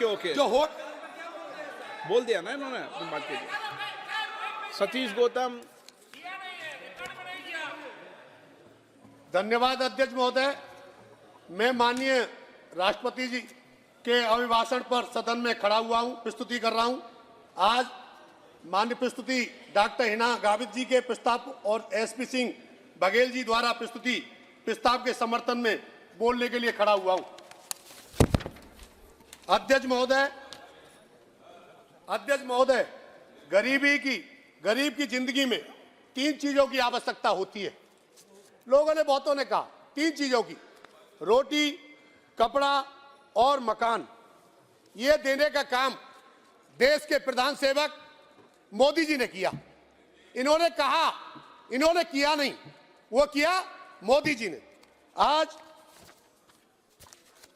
Okay okay जो हो बोल दिया ना इन्होंने, तुम बात कीजिए। सतीश गौतम। धन्यवाद अध्यक्ष महोदय। मैं माननीय राष्ट्रपति जी के अभिभाषण पर सदन में खड़ा हुआ हूं, प्रस्तुति कर रहा हूं। आज माननीय प्रस्तुति डॉक्टर हिना गावित जी के प्रस्ताव और एसपी सिंह बघेल जी द्वारा प्रस्तुति प्रस्ताव के समर्थन में बोलने के लिए खड़ा हुआ हूं। अध्यक्ष महोदय, गरीब की जिंदगी में 3 चीजों की आवश्यकता होती है। लोगों ने, बहुतों ने कहा 3 चीजों की, रोटी, कपड़ा और मकान। ये देने का काम देश के प्रधान सेवक मोदी जी ने किया। इन्होंने कहा, इन्होंने किया नहीं, वो किया मोदी जी ने। आज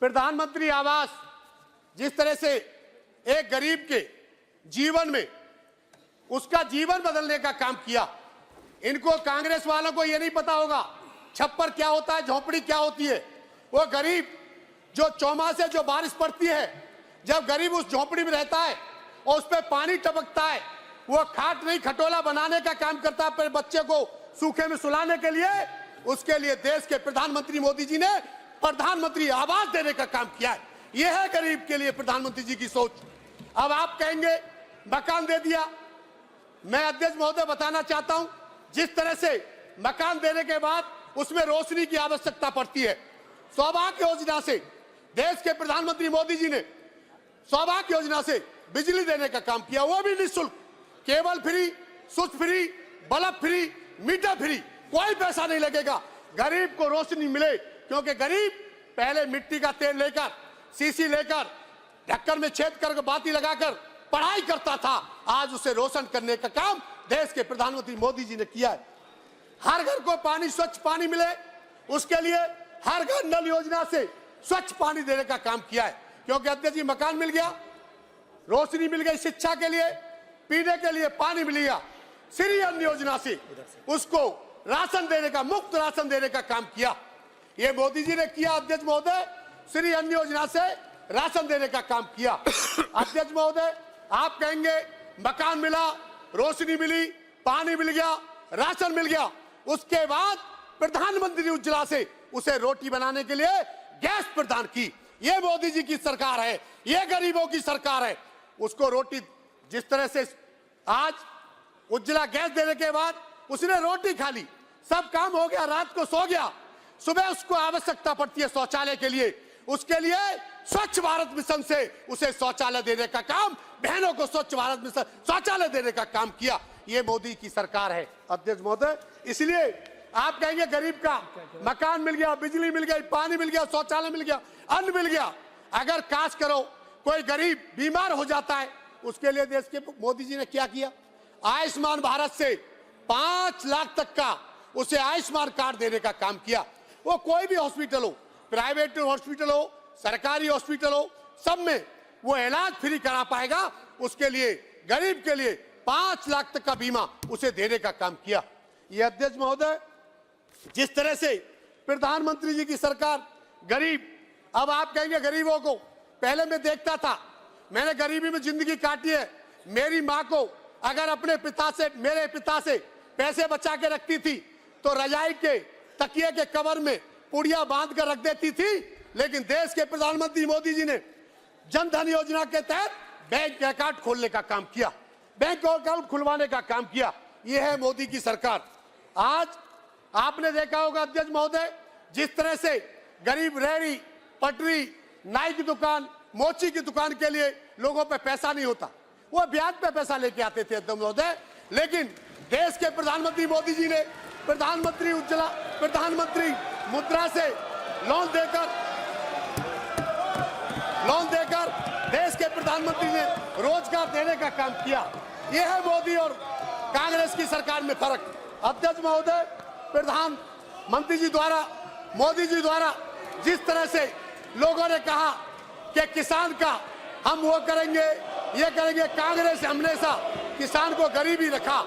प्रधानमंत्री आवास जिस तरह से एक गरीब के जीवन में उसका जीवन बदलने का काम किया, इनको, कांग्रेस वालों को यह नहीं पता होगा छप्पर क्या होता है, झोपड़ी क्या होती है। वो गरीब जो चौमासे जो बारिश पड़ती है, जब गरीब उस झोपड़ी में रहता है और उस पर पानी टपकता है, वो खाट नहीं खटोला बनाने का काम करता है अपने बच्चे को सूखे में सुलाने के लिए। उसके लिए देश के प्रधानमंत्री मोदी जी ने प्रधानमंत्री आवास देने का काम किया है। यह है गरीब के लिए प्रधानमंत्री जी की सोच। अब आप कहेंगे मकान दे दिया। मैं अध्यक्ष महोदय बताना चाहता हूं, जिस तरह से मकान देने के बाद उसमें रोशनी की आवश्यकता पड़ती है। सौभाग्य योजना से देश के प्रधानमंत्री मोदी जी ने सौभाग्य योजना से बिजली देने का काम किया, वो भी निःशुल्क, cable free, switch free, bulb free, meter free, कोई पैसा नहीं लगेगा। गरीब को रोशनी मिले, क्योंकि गरीब पहले मिट्टी का तेल लेकर, सीसी लेकर, ढक्कन में छेद कर बाती लगाकर पढ़ाई करता था। आज उसे रोशन करने का काम देश के प्रधानमंत्री मोदी जी ने किया है। हर घर को पानी, स्वच्छ पानी मिले, उसके लिए हर घर नल योजना से स्वच्छ पानी देने का काम किया है। क्योंकि अध्यक्ष जी, मकान मिल गया, रोशनी मिल गई, शिक्षा के लिए, पीने के लिए पानी मिल गया, श्री अन्न योजना से उसको राशन देने का, मुफ्त राशन देने का काम किया, ये मोदी जी ने किया। अध्यक्ष महोदय, श्री अन्न योजना से राशन देने का काम किया। अध्यक्ष महोदय, आप कहेंगे मकान मिला, रोशनी मिली, पानी मिल गया, राशन मिल गया, उसके बाद प्रधानमंत्री उज्ज्वला से उसे रोटी बनाने के लिए गैस प्रदान की। ये मोदी जी की सरकार है, ये गरीबों की सरकार है। उसको रोटी, जिस तरह से आज उज्ज्वला गैस देने के बाद उसने रोटी खा ली, सब काम हो गया, रात को सो गया, सुबह उसको आवश्यकता पड़ती है शौचालय के लिए, उसके लिए स्वच्छ भारत मिशन से उसे शौचालय देने का काम, बहनों को स्वच्छ भारत मिशन शौचालय देने का काम किया। ये मोदी की सरकार है। अध्यक्ष महोदय, इसलिए आप कहेंगे गरीब का मकान मिल गया, बिजली मिल गई, पानी मिल गया, शौचालय मिल गया, अन्न मिल गया। अगर काश करो कोई गरीब बीमार हो जाता है, उसके लिए देश के मोदी जी ने क्या किया, आयुष्मान भारत से 5 लाख तक का उसे आयुष्मान कार्ड देने का काम किया। वो कोई भी हॉस्पिटल हो, प्राइवेट हॉस्पिटल हो, सरकारी हॉस्पिटल हो, सब में वो इलाज फ्री करा पाएगा। उसके लिए, गरीब के लिए 5 लाख तक का बीमा उसे देने का काम किया। ये अध्यक्ष महोदय, जिस तरह से प्रधानमंत्री जी की सरकार गरीब, अब आप कहेंगे गरीबों को, पहले मैं देखता था, मैंने गरीबी में जिंदगी काटी है। मेरी माँ को अगर अपने पिता से, मेरे पिता से पैसे बचा के रखती थी तो रजाई के तकिए के कवर में पुड़िया बांध कर रख देती थी। लेकिन देश के प्रधानमंत्री मोदी जी ने जन धन योजना के तहत बैंक अकाउंट खोलने का काम किया, बैंक अकाउंट खुलवाने का काम किया। यह है मोदी की सरकार। आज आपने देखा होगा अध्यक्ष महोदय, जिस तरह से गरीब रेहड़ी, पटरी, नाई की दुकान, मोची की दुकान के लिए लोगों पे पैसा नहीं होता, वो ब्याज पे पैसा लेके आते थे अध्यक्ष महोदय। लेकिन देश के प्रधानमंत्री मोदी जी ने प्रधानमंत्री उज्ज्वला, प्रधानमंत्री मुद्रा से लोन देकर देश के प्रधानमंत्री ने रोजगार देने का काम किया। यह है मोदी और कांग्रेस की सरकार में फर्क। अध्यक्ष महोदय, प्रधानमंत्री जी द्वारा, मोदी जी द्वारा जिस तरह से लोगों ने कहा कि किसान का हम वो करेंगे, ये करेंगे, कांग्रेस हमेशा किसान को गरीब ही रखा,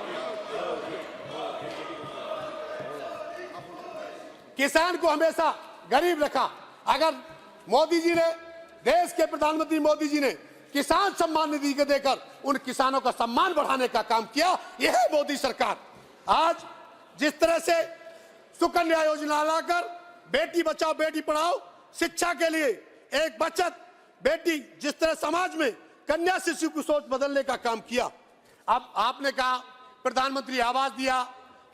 किसान को हमेशा गरीब रखा। अगर मोदी जी ने देश के प्रधानमंत्री मोदी जी ने किसान सम्मान निधि के देकर उन किसानों का सम्मान बढ़ाने का काम किया। यह है मोदी सरकार। आज जिस तरह से सुकन्या योजना लाकर बेटी बचाओ बेटी पढ़ाओ शिक्षा के लिए एक बचत बेटी, जिस तरह समाज में कन्या शिशु की सोच बदलने का काम किया। अब आपने कहा प्रधानमंत्री आवास दिया,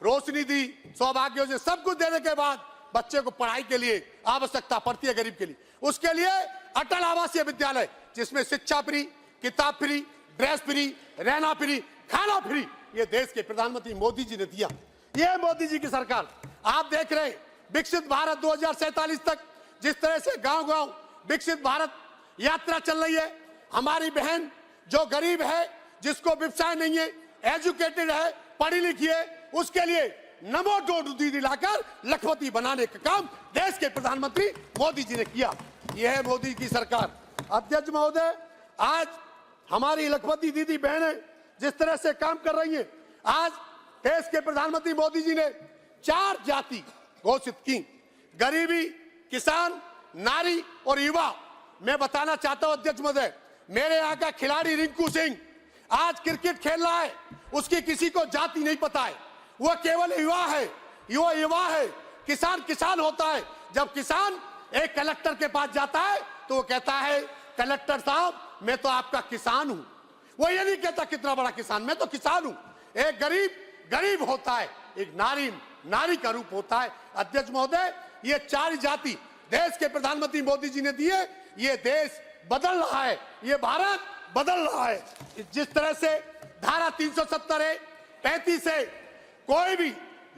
रोशनी दी, सौभाग्य योजना, सब कुछ देने के बाद बच्चे को पढ़ाई के लिए आवश्यकता पड़ती है गरीब के लिए, उसके लिए अटल आवासीय विद्यालय जिसमें शिक्षा फ्री, किताब फ्री, ड्रेस फ्री, रहना फ्री, खाना फ्री, ये देश के प्रधानमंत्री मोदी जी ने दिया। ये है मोदी जी की सरकार। आप देख रहे हैं विकसित भारत 2047 तक जिस तरह से गांव गांव विकसित भारत यात्रा चल रही है। हमारी बहन जो गरीब है, जिसको व्यवसाय नहीं है, एजुकेटेड है, पढ़ी लिखी है, उसके लिए नमो ड्रोन दीदी लाकर लखपति बनाने का काम देश के प्रधानमंत्री मोदी जी ने किया। यह है मोदी की सरकार। अध्यक्ष महोदय, आज हमारी लखपति दीदी बहनें जिस तरह से काम कर रही हैं, आज देश के प्रधानमंत्री मोदी जी ने 4 जाति घोषित की, गरीबी, किसान, नारी और युवा। मैं बताना चाहता हूं अध्यक्ष महोदय, मेरे यहाँ का खिलाड़ी रिंकू सिंह आज क्रिकेट खेल रहा है, उसकी किसी को जाति नहीं पता है, वह केवल युवा है, युवा है। किसान किसान होता है। जब किसान एक कलेक्टर के पास जाता है तो वो कहता है कलेक्टर साहब मैं तो आपका किसान हूं। वो ये नहीं कहता कितना बड़ा किसान, मैं तो किसान हूं। एक गरीब गरीब होता है, एक नारी का रूप होता है। अध्यक्ष महोदय, ये 4 जाति देश के प्रधानमंत्री मोदी जी ने दिए। ये देश बदल रहा है, ये भारत बदल रहा है। जिस तरह से धारा 370 है, 35 है, कोई भी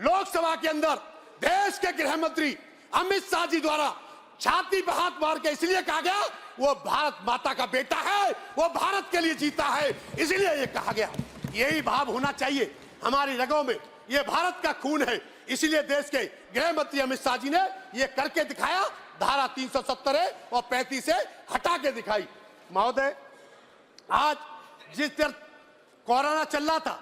लोकसभा के अंदर देश के गृह मंत्री अमित शाह जी द्वारा छाती पर हाथ मार के इसलिए कहा गया वो भारत माता का बेटा है, वो भारत के लिए जीता है, इसलिए ये कहा गया। यही भाव होना चाहिए हमारी रगों में, ये भारत का खून है, इसलिए देश के गृह मंत्री अमित शाह जी ने ये करके दिखाया। धारा 370 और 35 से हटा के दिखाई। महोदय, आज जिस तरह कोरोना चल रहा था,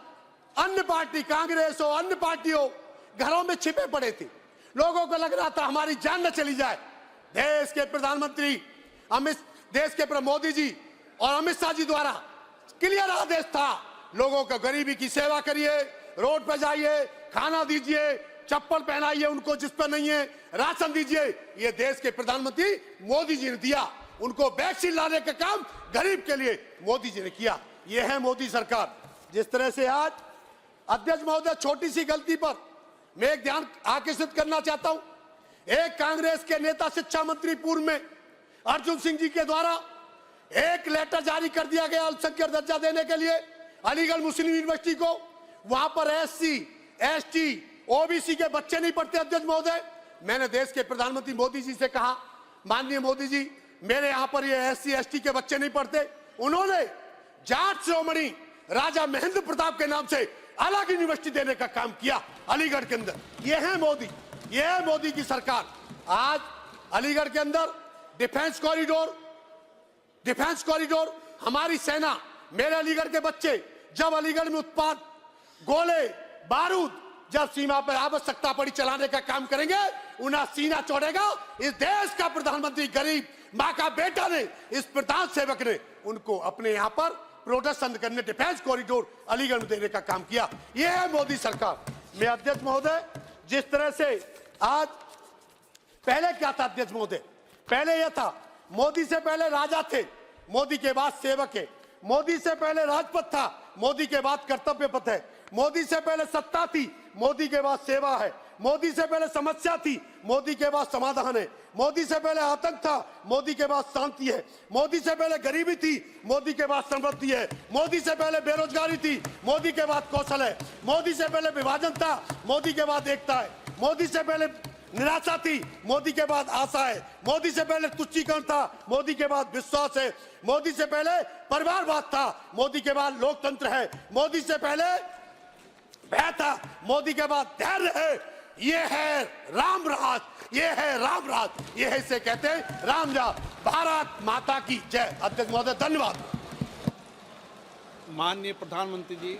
अन्य पार्टी कांग्रेस हो, अन्य पार्टी हो, घरों में छिपे पड़े थे। लोगों को लग रहा था हमारी जान न चली जाए। देश के प्रधानमंत्री देश के मोदी जी और अमित शाह जी द्वारा क्लियर आदेश था, लोगों को गरीबी की सेवा करिए, रोड पे जाइए, खाना दीजिए, चप्पल पहनाइए उनको जिस पर नहीं है, राशन दीजिए। ये देश के प्रधानमंत्री मोदी जी ने दिया। उनको वैक्सीन लाने का काम गरीब के लिए मोदी जी ने किया। ये है मोदी सरकार। जिस तरह से आज अध्यक्ष महोदय, छोटी सी गलती पर मैं एक ध्यान आकर्षित करना चाहता हूं। एक कांग्रेस के नेता शिक्षा मंत्री पूर्व में अर्जुन सिंह जी के द्वारा एक लेटर जारी कर दिया गया अल्पसंख्यक दर्जा देने के लिए अलीगढ़ मुस्लिम यूनिवर्सिटी को। वहां पर SC, ST, OBC के बच्चे नहीं पढ़ते। अध्यक्ष महोदय, मैंने देश के प्रधानमंत्री मोदी जी से कहा, माननीय मोदी जी, मेरे यहां पर ये SC, ST के बच्चे नहीं पढ़ते। उन्होंने जाट शिरोमणि राजा महेंद्र प्रताप के नाम से अलग यूनिवर्सिटी देने का काम किया अलीगढ़ के अंदर। यह है मोदी, यह है मोदी की सरकार। आज अलीगढ़ के अंदर डिफेंस कॉरिडोर, हमारी सेना, मेरे अलीगढ़ के बच्चे जब अलीगढ़ में उत्पाद, गोले, बारूद जब सीमा पर आवश्यकता पड़ी चलाने का काम करेंगे, उन्हें सीना चौड़ेगा। इस देश का प्रधानमंत्री गरीब माँ का बेटा ने, इस प्रधान सेवक ने उनको अपने यहाँ पर प्रोटेक्शन करने डिफेंस कॉरिडोर अलीगढ़ में देने का काम किया। यह है मोदी सरकार। मैं अध्यक्ष महोदय, जिस तरह से आज पहले क्या था अध्यक्ष महोदय, पहले यह था मोदी से पहले राजा थे, मोदी के बाद सेवक है, मोदी से पहले राजपथ था, मोदी के बाद कर्तव्य पथ है, मोदी से पहले सत्ता थी, मोदी के बाद सेवा है, मोदी से पहले समस्या थी, मोदी के बाद समाधान है, मोदी से पहले आतंक था, मोदी के बाद शांति है, मोदी से पहले गरीबी थी, मोदी के बाद समृद्धि है, मोदी से पहले बेरोजगारी थी, मोदी के बाद कौशल है, मोदी से पहले विभाजन था, मोदी के बाद एकता है, मोदी से पहले निराशा थी, मोदी के बाद आशा है, मोदी से पहले तुच्छीकरण था, मोदी के बाद विश्वास है, मोदी से पहले परिवारवाद था, मोदी के बाद लोकतंत्र है, मोदी से पहले भय था, मोदी के बाद धैर्य है। ये है राम राज, ये है राम राज, ये है इसे कहते हैं राम राज। भारत माता की जय। अध्यक्ष महोदय, धन्यवाद। माननीय प्रधानमंत्री जी